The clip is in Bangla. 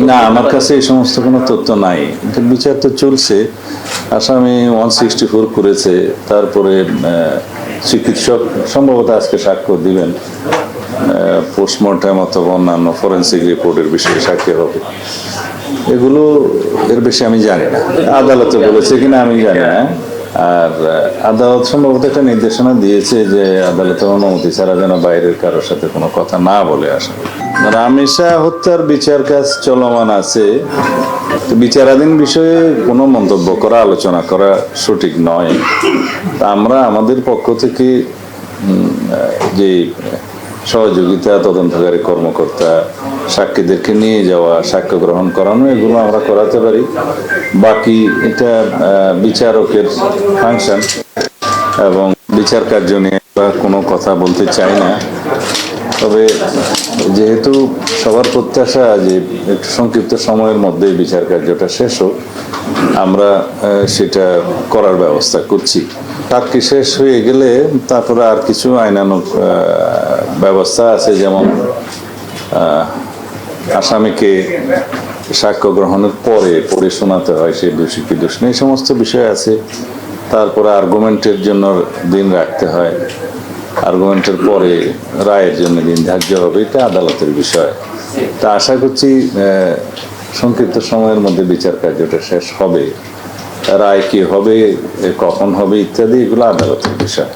না, আমার কাছে এই সমস্ত কোনো তথ্য নাই। বিচার তো চলছে, আসামি 164 করেছে। তারপরে চিকিৎসক সম্ভবত আজকে সাক্ষ্য দিবেন, পোস্টমর্টেম অথবা অন্যান্য ফরেন্সিক রিপোর্টের বিষয়ে সাক্ষী হবে। এগুলো এর বেশি আমি জানি না, আদালতে বলেছে কিনা আমি জানি না। আর আদালত সম্ভবত একটা নির্দেশনা দিয়েছে যে আদালতের অনুমতি ছাড়া যেন বাইরের কারোর সাথে কোনো কথা না বলে আসে। রামেশা হত্যার বিচার কাজ চলমান আছে, বিচারাধীন বিষয়ে কোনো মন্তব্য করা, আলোচনা করা সঠিক নয়। তা আমরা আমাদের পক্ষ থেকে যে সহযোগিতা, তদন্তকারী কর্মকর্তা, সাক্ষীদেরকে নিয়ে যাওয়া, সাক্ষ্য গ্রহণ করানো, এগুলো আমরা করাতে পারি। বাকি এটা বিচারকের ফাংশন, এবং বিচার কার্য নিয়ে কোনো কথা বলতে চাই না। তবে যেহেতু সবার প্রত্যাশা যে একটু সংক্ষিপ্ত সময়ের মধ্যে বিচার কার্যটা শেষ হোক, আমরা সেটা করার ব্যবস্থা করছি। সাক্ষী শেষ হয়ে গেলে তারপরে আর কিছু আইনানুগ ব্যবস্থা আছে, যেমন আসামিকে সাক্ষ্য গ্রহণের পরে শোনাতে হয় সে দোষী কি দোষ নেই, এই সমস্ত বিষয় আছে। তারপরে আর্গুমেন্টের জন্য দিন রাখতে হয়, আর্গুমেন্টের পরে রায়ের জন্য দিন ধার্য হবে, এটা আদালতের বিষয়। তা আশা করছি সংক্ষিপ্ত সময়ের মধ্যে বিচার কার্যটা শেষ হবে। রায় কি হবে, কখন হবে ইত্যাদি, এগুলো আদালতের বিষয়।